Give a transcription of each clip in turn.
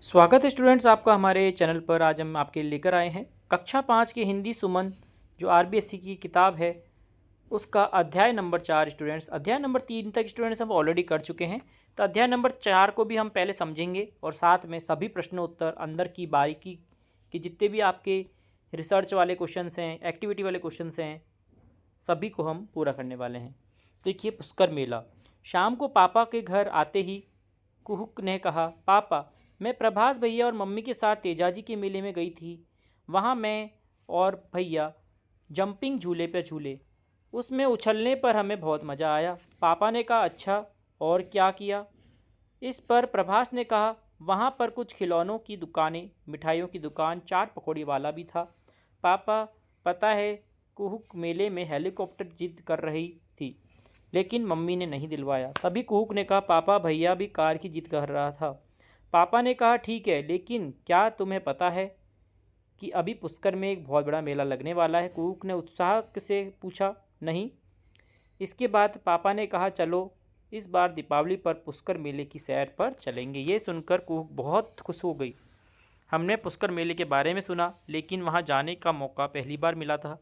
स्वागत है स्टूडेंट्स आपका हमारे चैनल पर। आज हम आपके लिए लेकर आए हैं कक्षा 5 की हिंदी सुमन जो आरबीएससी की किताब है उसका अध्याय नंबर 4। स्टूडेंट्स अध्याय नंबर 3 तक स्टूडेंट्स हम ऑलरेडी कर चुके हैं, तो अध्याय नंबर 4 को भी हम पहले समझेंगे और साथ में सभी प्रश्नोत्तर अंदर की बारीकी के जितने भी आपके रिसर्च वाले क्वेश्चंस हैं, एक्टिविटी वाले क्वेश्चंस हैं, सभी को हम पूरा करने वाले हैं। देखिए, पुष्कर मेला। शाम को पापा के घर आते ही कुहुक ने कहा, पापा, मैं प्रभास भैया और मम्मी के साथ तेजाजी के मेले में गई थी। वहाँ मैं और भैया जंपिंग झूले पर झूले, उसमें उछलने पर हमें बहुत मज़ा आया। पापा ने कहा, अच्छा, और क्या किया? इस पर प्रभास ने कहा, वहाँ पर कुछ खिलौनों की दुकानें, मिठाइयों की दुकान, चाट पकौड़ी वाला भी था। पापा, पता है, कुहुक मेले में हेलीकॉप्टर जिद कर रही थी, लेकिन मम्मी ने नहीं दिलवाया। तभी कुहुक ने कहा, पापा, भैया भी कार की जिद कर रहा था। पापा ने कहा, ठीक है, लेकिन क्या तुम्हें पता है कि अभी पुष्कर में एक बहुत बड़ा मेला लगने वाला है? कुहुक ने उत्साह से पूछा। नहीं। इसके बाद पापा ने कहा, चलो इस बार दीपावली पर पुष्कर मेले की सैर पर चलेंगे। ये सुनकर कुहुक बहुत खुश हो गई। हमने पुष्कर मेले के बारे में सुना, लेकिन वहाँ जाने का मौका पहली बार मिला था।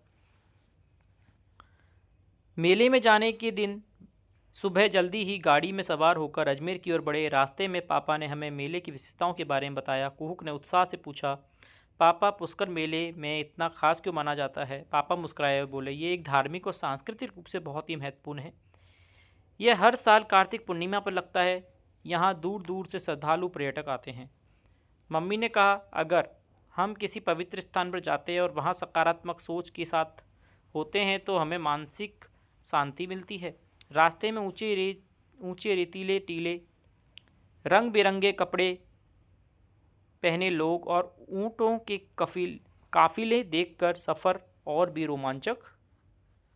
मेले में जाने के दिन सुबह जल्दी ही गाड़ी में सवार होकर अजमेर की ओर बढ़े। रास्ते में पापा ने हमें मेले की विशेषताओं के बारे में बताया। कुहुक ने उत्साह से पूछा, पापा, पुष्कर मेले में इतना खास क्यों माना जाता है? पापा मुस्कुराए और बोले, ये एक धार्मिक और सांस्कृतिक रूप से बहुत ही महत्वपूर्ण है। यह हर साल कार्तिक पूर्णिमा पर लगता है। यहाँ दूर दूर से श्रद्धालु पर्यटक आते हैं। मम्मी ने कहा, अगर हम किसी पवित्र स्थान पर जाते हैं और वहाँ सकारात्मक सोच के साथ होते हैं तो हमें मानसिक शांति मिलती है। रास्ते में ऊंचे रेतीले टीले, रंग बिरंगे कपड़े पहने लोग और ऊँटों के काफिले देखकर सफ़र और भी रोमांचक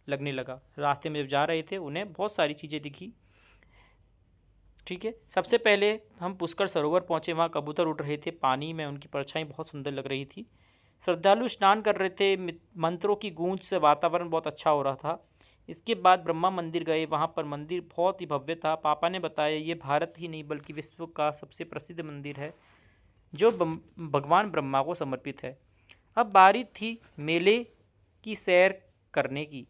लगने लगा। रास्ते में जब जा रहे थे उन्हें बहुत सारी चीज़ें दिखी। ठीक है, सबसे पहले हम पुष्कर सरोवर पहुँचे। वहाँ कबूतर उड़ रहे थे, पानी में उनकी परछाई बहुत सुंदर लग रही थी। श्रद्धालु स्नान कर रहे थे, मंत्रों की गूंज से वातावरण बहुत अच्छा हो रहा था। इसके बाद ब्रह्मा मंदिर गए। वहाँ पर मंदिर बहुत ही भव्य था। पापा ने बताया, ये भारत ही नहीं बल्कि विश्व का सबसे प्रसिद्ध मंदिर है जो भगवान ब्रह्मा को समर्पित है। अब बारी थी मेले की सैर करने की।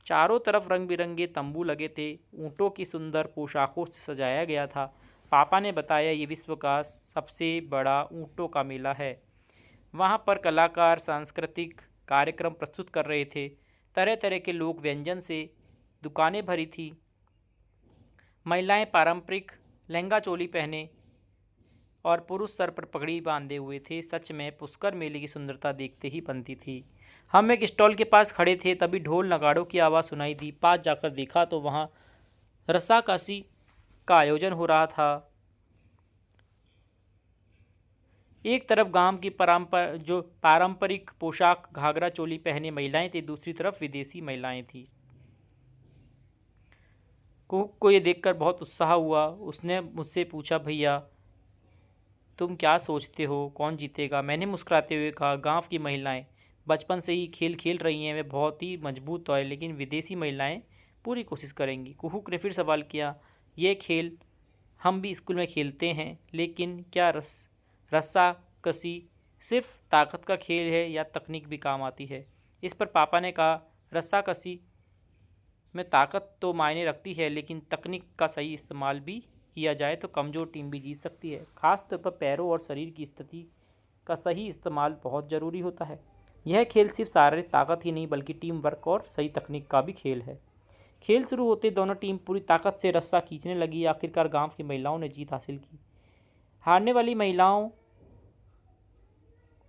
चारों तरफ रंग बिरंगे तंबू लगे थे, ऊँटों की सुंदर पोशाकों से सजाया गया था। पापा ने बताया, ये विश्व का सबसे बड़ा ऊँटों का मेला है। वहाँ पर कलाकार सांस्कृतिक कार्यक्रम प्रस्तुत कर रहे थे। तरह तरह के लोग व्यंजन से दुकानें भरी थी। महिलाएं पारंपरिक लहंगा चोली पहने और पुरुष सर पर पगड़ी बांधे हुए थे। सच में पुष्कर मेले की सुंदरता देखते ही बनती थी। हम एक स्टॉल के पास खड़े थे, तभी ढोल नगाड़ों की आवाज़ सुनाई दी। पास जाकर देखा तो वहाँ रस्साकसी का आयोजन हो रहा था। एक तरफ गांव की पारंपरिक पोशाक घाघरा चोली पहने महिलाएं थी, दूसरी तरफ विदेशी महिलाएं थी। कुक को ये देखकर बहुत उत्साह हुआ। उसने मुझसे पूछा, भैया, तुम क्या सोचते हो, कौन जीतेगा? मैंने मुस्कुराते हुए कहा, गांव की महिलाएं बचपन से ही खेल खेल रही हैं, वे बहुत ही मजबूत तो है, लेकिन विदेशी महिलाएं पूरी कोशिश करेंगी। कुहुक ने फिर सवाल किया, ये खेल हम भी स्कूल में खेलते हैं, लेकिन क्या रस्सा कसी सिर्फ ताकत का खेल है या तकनीक भी काम आती है? इस पर पापा ने कहा, रस्सा कसी में ताकत तो मायने रखती है, लेकिन तकनीक का सही इस्तेमाल भी किया जाए तो कमज़ोर टीम भी जीत सकती है। खासतौर पर पैरों और शरीर की स्थिति का सही इस्तेमाल बहुत ज़रूरी होता है। यह खेल सिर्फ शारीरिक ताकत ही नहीं बल्कि टीम वर्क और सही तकनीक का भी खेल है। खेल शुरू होते दोनों टीम पूरी ताकत से रस्सा खींचने लगी। आखिरकार गांव की महिलाओं ने जीत हासिल की। हारने वाली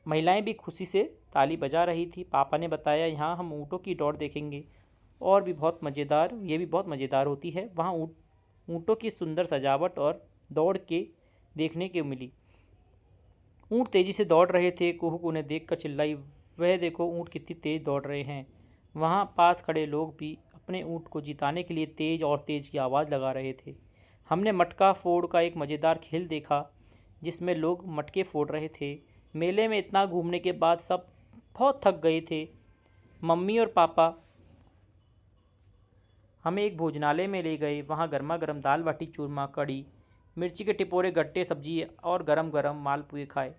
महिलाएं भी खुशी से ताली बजा रही थी। पापा ने बताया, यहाँ हम ऊँटों की दौड़ देखेंगे और भी बहुत मज़ेदार, ये भी बहुत मज़ेदार होती है। वहाँ ऊँटों की सुंदर सजावट और दौड़ के देखने को मिली। ऊँट तेज़ी से दौड़ रहे थे। कुहुक उन्हें देखकर चिल्लाई, वह देखो, ऊँट कितनी तेज़ दौड़ रहे हैं। वहाँ पास खड़े लोग भी अपने ऊँट को जिताने के लिए तेज़ और तेज़ की आवाज़ लगा रहे थे। हमने मटका फोड़ का एक मज़ेदार खेल देखा जिसमें लोग मटके फोड़ रहे थे। मेले में इतना घूमने के बाद सब बहुत थक गए थे। मम्मी और पापा हमें एक भोजनालय में ले गए। वहाँ गर्मा गर्म दाल बाटी चूरमा, कढ़ी, मिर्ची के टिपोरे, गट्टे, सब्जी और गरम गरम मालपुए खाए।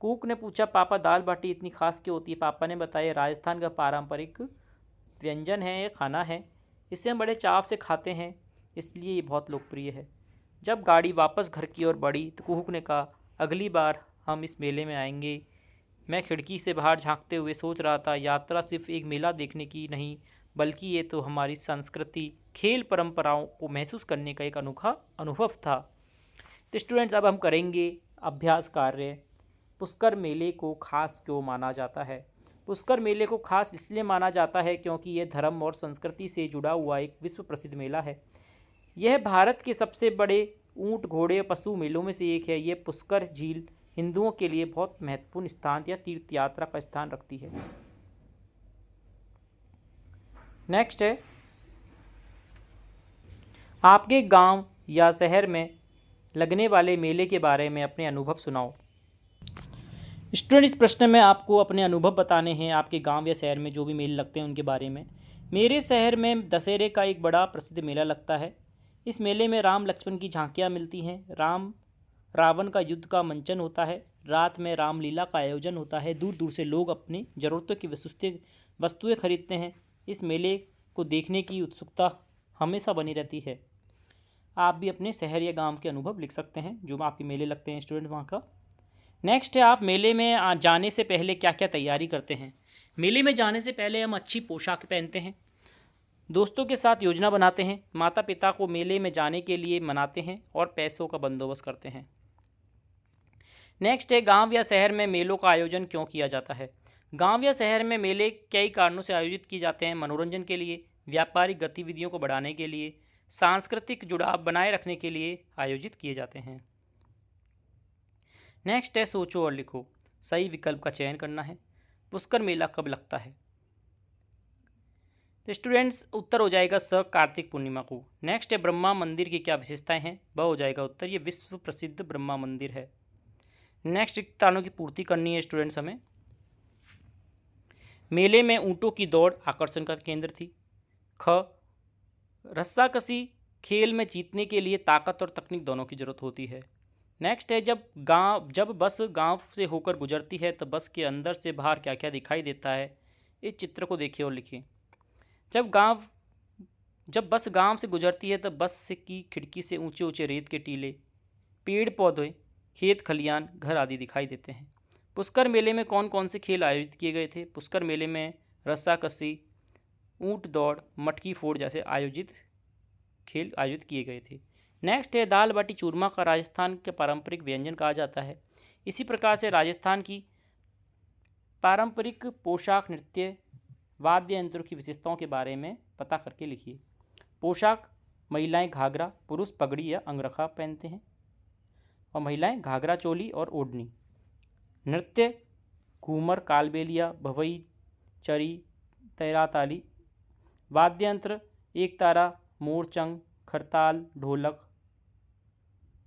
कुक ने पूछा, पापा दाल बाटी इतनी खास क्यों होती है? पापा ने बताया, राजस्थान का पारंपरिक व्यंजन है, ये खाना है, इसे हम बड़े चाव से खाते हैं, इसलिए ये बहुत लोकप्रिय है। जब गाड़ी वापस घर की ओर बढ़ी तो कुक ने कहा, अगली बार हम इस मेले में आएंगे। मैं खिड़की से बाहर झांकते हुए सोच रहा था, यात्रा सिर्फ एक मेला देखने की नहीं, बल्कि ये तो हमारी संस्कृति, खेल, परंपराओं को महसूस करने का एक अनोखा अनुभव था। तो स्टूडेंट्स, अब हम करेंगे अभ्यास कार्य। पुष्कर मेले को खास क्यों माना जाता है? पुष्कर मेले को खास इसलिए माना जाता है क्योंकि यह धर्म और संस्कृति से जुड़ा हुआ एक विश्व प्रसिद्ध मेला है। यह भारत के सबसे बड़े ऊंट, घोड़े और पशु मेलों में से एक है। यह पुष्कर झील हिंदुओं के लिए बहुत महत्वपूर्ण स्थान या तीर्थ यात्रा का स्थान रखती है। नेक्स्ट है, आपके गांव या शहर में लगने वाले मेले के बारे में अपने अनुभव सुनाओ। स्टूडेंट, इस प्रश्न में आपको अपने अनुभव बताने हैं, आपके गांव या शहर में जो भी मेले लगते हैं उनके बारे में। मेरे शहर में दशहरे का एक बड़ा प्रसिद्ध मेला लगता है। इस मेले में राम लक्ष्मण की झांकियाँ मिलती हैं, राम रावण का युद्ध का मंचन होता है, रात में रामलीला का आयोजन होता है, दूर दूर से लोग अपनी ज़रूरतों की वस्तुएं खरीदते हैं। इस मेले को देखने की उत्सुकता हमेशा बनी रहती है। आप भी अपने शहर या गांव के अनुभव लिख सकते हैं जो आपके मेले लगते हैं स्टूडेंट वहाँ का। नेक्स्ट है, आप मेले में जाने से पहले क्या क्या तैयारी करते हैं? मेले में जाने से पहले हम अच्छी पोशाक पहनते हैं, दोस्तों के साथ योजना बनाते हैं, माता पिता को मेले में जाने के लिए मनाते हैं और पैसों का बंदोबस्त करते हैं। नेक्स्ट है, गांव या शहर में मेलों का आयोजन क्यों किया जाता है? गांव या शहर में मेले कई कारणों से आयोजित किए जाते हैं। मनोरंजन के लिए, व्यापारिक गतिविधियों को बढ़ाने के लिए, सांस्कृतिक जुड़ाव बनाए रखने के लिए आयोजित किए जाते हैं। नेक्स्ट है, सोचो और लिखो। सही विकल्प का चयन करना है। पुष्कर मेला कब लगता है? तो स्टूडेंट्स, उत्तर हो जाएगा स, कार्तिक पूर्णिमा को। नेक्स्ट है, ब्रह्मा मंदिर की क्या विशेषताएं हैं? ब हो जाएगा उत्तर, ये विश्व प्रसिद्ध ब्रह्मा मंदिर है। नेक्स्ट स्थानों की पूर्ति करनी है स्टूडेंट्स हमें। मेले में ऊंटों की दौड़ आकर्षण का केंद्र थी। ख, रस्साकसी खेल में जीतने के लिए ताकत और तकनीक दोनों की जरूरत होती है। नेक्स्ट है, जब बस गांव से होकर गुजरती है तो बस के अंदर से बाहर क्या क्या दिखाई देता है? इस चित्र को देखिए और लिखिए। जब बस गांव से गुजरती है तो बस की खिड़की से ऊंचे ऊंचे रेत के टीले, पेड़ पौधे, खेत खलियान, घर आदि दिखाई देते हैं। पुष्कर मेले में कौन कौन से खेल आयोजित किए गए थे? पुष्कर मेले में रस्साकसी, ऊंट दौड़, मटकी फोड़ जैसे खेल आयोजित किए गए थे। नेक्स्ट है, दाल बाटी चूरमा का राजस्थान के पारंपरिक व्यंजन कहा जाता है। इसी प्रकार से राजस्थान की पारंपरिक पोशाक, नृत्य, वाद्य यंत्रों की विशेषताओं के बारे में पता करके लिखिए। पोशाक, महिलाएं घाघरा, पुरुष पगड़ी या अंगरखा पहनते हैं और महिलाएं घाघरा चोली और ओढ़नी। नृत्य, घूमर, कालबेलिया, भवई, चरी, तैराताली। वाद्य यंत्र, एक तारा, मोरचंग, खरताल, ढोलक,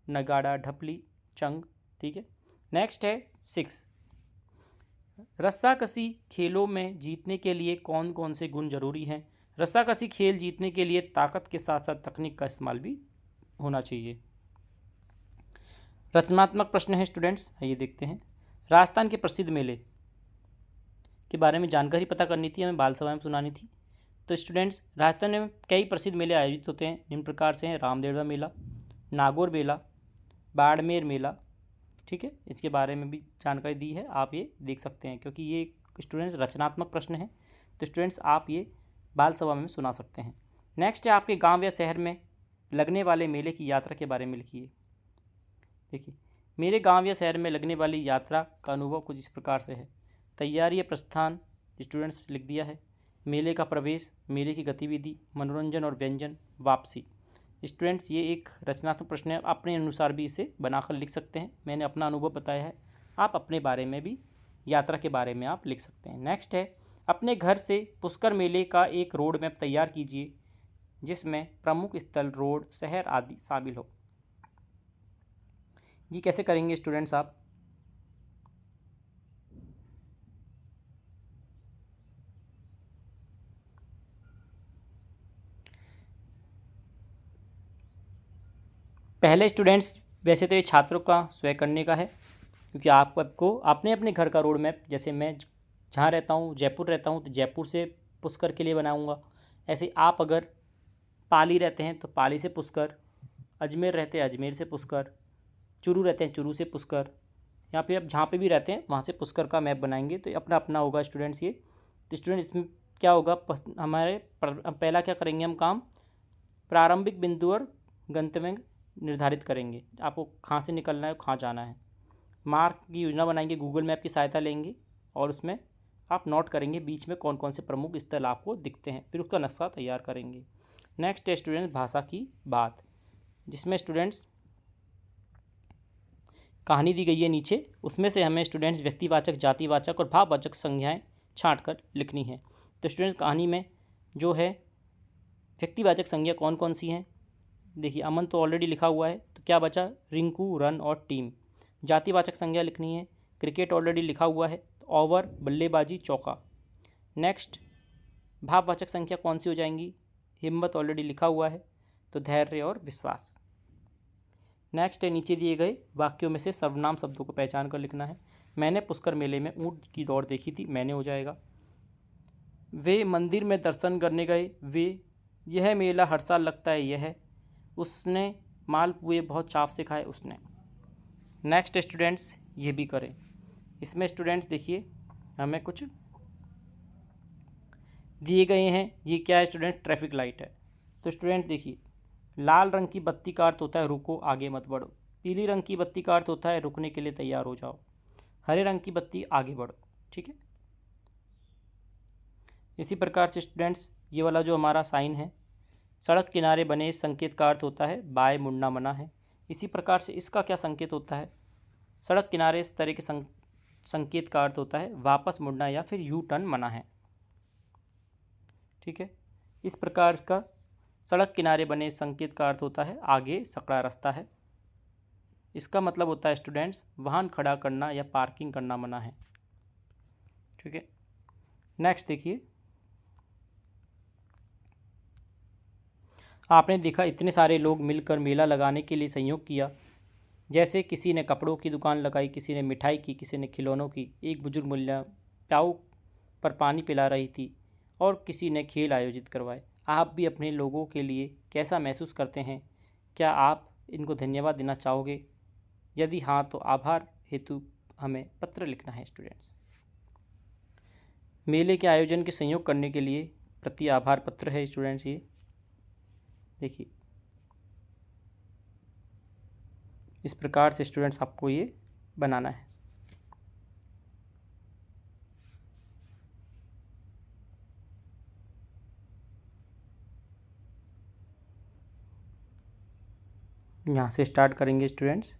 नगाड़ा, ढपली, चंग। ठीक है। नेक्स्ट है 6, रस्साकसी खेलों में जीतने के लिए कौन कौन से गुण जरूरी हैं? रस्साकसी खेल जीतने के लिए ताकत के साथ साथ तकनीक का इस्तेमाल भी होना चाहिए। रचनात्मक प्रश्न है स्टूडेंट्स, आइए देखते हैं। राजस्थान के प्रसिद्ध मेले के बारे में जानकारी पता करनी थी, हमें बाल सभा में सुनानी थी। तो स्टूडेंट्स, राजस्थान में कई प्रसिद्ध मेले आयोजित होते हैं, निम्न प्रकार से हैं। रामदेवरा मेला, नागौर मेला, बाड़मेर मेला। ठीक है, इसके बारे में भी जानकारी दी है, आप ये देख सकते हैं क्योंकि ये स्टूडेंट्स रचनात्मक प्रश्न है, तो स्टूडेंट्स आप ये बाल सभा में सुना सकते हैं। नेक्स्ट है, आपके गांव या शहर में लगने वाले मेले की यात्रा के बारे में लिखिए। देखिए, मेरे गांव या शहर में लगने वाली यात्रा का अनुभव कुछ इस प्रकार से है। तैयारी या प्रस्थान, स्टूडेंट्स लिख दिया है। मेले का प्रवेश, मेले की गतिविधि, मनोरंजन और व्यंजन, वापसी। स्टूडेंट्स, ये एक रचनात्मक प्रश्न है, अपने अनुसार भी इसे बनाकर लिख सकते हैं। मैंने अपना अनुभव बताया है, आप अपने बारे में भी, यात्रा के बारे में आप लिख सकते हैं। नेक्स्ट है, अपने घर से पुष्कर मेले का एक रोड मैप तैयार कीजिए जिसमें प्रमुख स्थल, रोड, शहर आदि शामिल हो। ये कैसे करेंगे स्टूडेंट्स आप? पहले स्टूडेंट्स, वैसे तो ये छात्रों का स्वयं करने का है, क्योंकि आपको आपने अपने घर का रोड मैप, जैसे मैं जहाँ रहता हूँ जयपुर रहता हूँ तो जयपुर से पुष्कर के लिए बनाऊँगा। ऐसे आप अगर पाली रहते हैं तो पाली से पुष्कर, अजमेर रहते हैं अजमेर से पुष्कर, चुरू रहते हैं चुरू से पुष्कर, या फिर आप जहाँ पे भी रहते हैं वहाँ से पुष्कर का मैप बनाएंगे। तो अपना अपना होगा स्टूडेंट्स ये। तो स्टूडेंट इसमें क्या होगा, हमारे पहला क्या करेंगे हम काम, प्रारंभिक बिंदु और गंतव्य निर्धारित करेंगे, आपको कहाँ से निकलना है कहाँ जाना है। मार्ग की योजना बनाएंगे, गूगल मैप की सहायता लेंगे और उसमें आप नोट करेंगे बीच में कौन कौन से प्रमुख स्थल आपको दिखते हैं, फिर उसका नक्शा तैयार करेंगे। नेक्स्ट है स्टूडेंट्स भाषा की बात, जिसमें स्टूडेंट्स कहानी दी गई है नीचे, उसमें से हमें स्टूडेंट्स व्यक्तिवाचक, जातिवाचक और भाववाचक संज्ञाएं छाँट कर लिखनी है। तो स्टूडेंट्स कहानी में जो है व्यक्तिवाचक संज्ञा कौन कौन सी हैं, देखिए अमन तो ऑलरेडी लिखा हुआ है, तो क्या बचा, रिंकू, रन और टीम। जातिवाचक संज्ञा लिखनी है, क्रिकेट ऑलरेडी लिखा हुआ है, तो ओवर, बल्लेबाजी, चौका। नेक्स्ट भाववाचक संख्या कौन सी हो जाएंगी, हिम्मत ऑलरेडी लिखा हुआ है, तो धैर्य और विश्वास। नेक्स्ट है नीचे दिए गए वाक्यों में से सर्वनाम शब्दों को पहचान कर लिखना है। मैंने पुष्कर मेले में ऊँट की दौड़ देखी थी, मैंने हो जाएगा। वे मंदिर में दर्शन करने गए, वे, यह मेला हर साल लगता है, यह, उसने मालपुए बहुत चाव से खाए, उसने। नेक्स्ट स्टूडेंट्स ये भी करें। इसमें स्टूडेंट्स देखिए हमें कुछ दिए गए हैं, ये क्या है स्टूडेंट, ट्रैफिक लाइट है। तो स्टूडेंट देखिए, लाल रंग की बत्ती का अर्थ होता है रुको, आगे मत बढ़ो। पीली रंग की बत्ती का अर्थ होता है रुकने के लिए तैयार हो जाओ। हरे रंग की बत्ती आगे बढ़ो, ठीक है। इसी प्रकार से स्टूडेंट्स ये वाला जो हमारा साइन है, सड़क किनारे बने इस संकेत का अर्थ होता है बाएं मुड़ना मना है। इसी प्रकार से इसका क्या संकेत होता है, सड़क किनारे इस तरह के संकेत का अर्थ होता है वापस मुड़ना या फिर यू टर्न मना है, ठीक है। इस प्रकार का सड़क किनारे बने संकेत का अर्थ होता है आगे सकड़ा रास्ता है। इसका मतलब होता है स्टूडेंट्स वाहन खड़ा करना या पार्किंग करना मना है, ठीक है। नेक्स्ट देखिए, आपने देखा इतने सारे लोग मिलकर मेला लगाने के लिए सहयोग किया, जैसे किसी ने कपड़ों की दुकान लगाई, किसी ने मिठाई की, किसी ने खिलौनों की, एक बुजुर्ग महिला प्याऊ पर पानी पिला रही थी और किसी ने खेल आयोजित करवाए। आप भी अपने लोगों के लिए कैसा महसूस करते हैं, क्या आप इनको धन्यवाद देना चाहोगे, यदि हाँ तो आभार हेतु हमें पत्र लिखना है। स्टूडेंट्स मेले के आयोजन के सहयोग करने के लिए प्रति आभार पत्र है स्टूडेंट्स, ये देखिए इस प्रकार से स्टूडेंट्स आपको ये बनाना है। यहाँ से स्टार्ट करेंगे स्टूडेंट्स,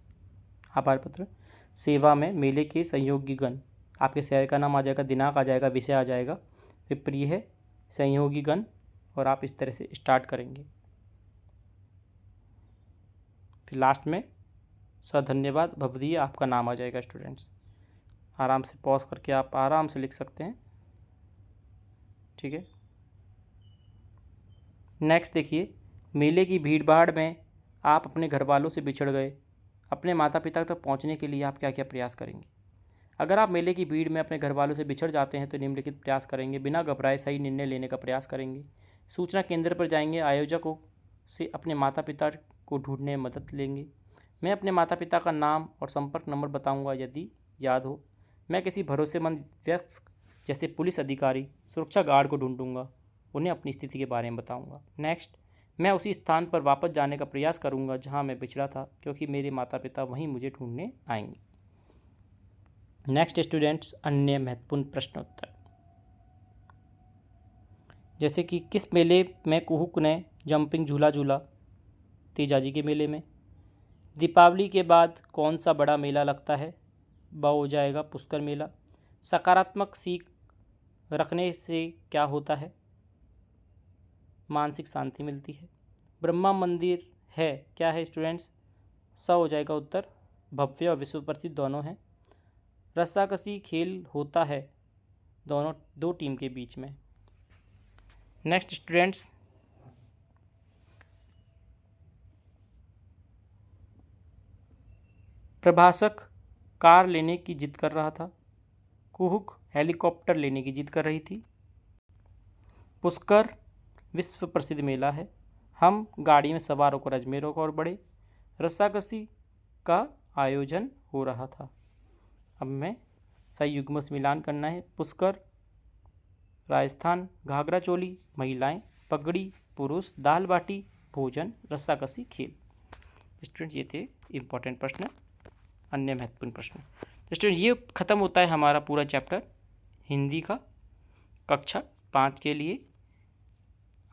आभार पत्र। सेवा में मेले के सहयोगीगण, आपके शहर का नाम आ जाएगा, दिनांक आ जाएगा, विषय आ जाएगा, फिर प्रिय है, सहयोगीगण, और आप इस तरह से स्टार्ट करेंगे। फिर लास्ट में सधन्यवाद भवदीय आपका नाम आ जाएगा। स्टूडेंट्स आराम से पॉज करके आप आराम से लिख सकते हैं, ठीक है। नेक्स्ट देखिए, मेले की भीड़ भाड़ में आप अपने घर वालों से बिछड़ गए, अपने माता पिता तक पहुंचने के लिए आप क्या क्या प्रयास करेंगे। अगर आप मेले की भीड़ में अपने घर वालों से बिछड़ जाते हैं तो निम्नलिखित प्रयास करेंगे, बिना घबराए सही निर्णय लेने का प्रयास करेंगे, सूचना केंद्र पर जाएंगे, आयोजकों से अपने माता पिता को ढूंढने में मदद लेंगे, मैं अपने माता पिता का नाम और संपर्क नंबर बताऊंगा यदि याद हो, मैं किसी भरोसेमंद व्यक्ति जैसे पुलिस अधिकारी, सुरक्षा गार्ड को ढूंढूंगा, उन्हें अपनी स्थिति के बारे में बताऊंगा। नेक्स्ट, मैं उसी स्थान पर वापस जाने का प्रयास करूंगा जहां मैं बिछड़ा था, क्योंकि मेरे माता पिता वहीं मुझे ढूंढने आएंगे। नेक्स्ट स्टूडेंट्स, अन्य महत्वपूर्ण प्रश्नोत्तर, जैसे कि किस मेले में कुहुक ने जंपिंग झूला झूला, तेजाजी के मेले में। दीपावली के बाद कौन सा बड़ा मेला लगता है, ब हो जाएगा पुष्कर मेला। सकारात्मक सीख रखने से क्या होता है, मानसिक शांति मिलती है। ब्रह्मा मंदिर है, क्या है स्टूडेंट्स, स हो जाएगा उत्तर, भव्य और विश्व प्रसिद्ध दोनों हैं। रस्साकसी खेल होता है दोनों दो टीम के बीच में। नेक्स्ट स्टूडेंट्स, प्रभाषक कार लेने की जिद कर रहा था। कुहुक हेलीकॉप्टर लेने की जिद कर रही थी। पुष्कर विश्व प्रसिद्ध मेला है। हम गाड़ी में सवार होकर अजमेर और बढ़े। रस्साकसी का आयोजन हो रहा था। अब मैं सही युग्मों से मिलान करना है। पुष्कर राजस्थान, घाघरा चोली महिलाएं, पगड़ी पुरुष, दाल बाटी भोजन, रस्साकसी खेल। स्टूडेंट ये थे इम्पोर्टेंट प्रश्न, अन्य महत्वपूर्ण प्रश्न। स्टूडेंट ये खत्म होता है हमारा पूरा चैप्टर हिंदी का कक्षा 5 के लिए।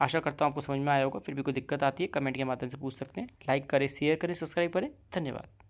आशा करता हूँ आपको समझ में आया होगा। फिर भी कोई दिक्कत आती है कमेंट के माध्यम से पूछ सकते हैं। लाइक करें, शेयर करें, सब्सक्राइब करें। धन्यवाद।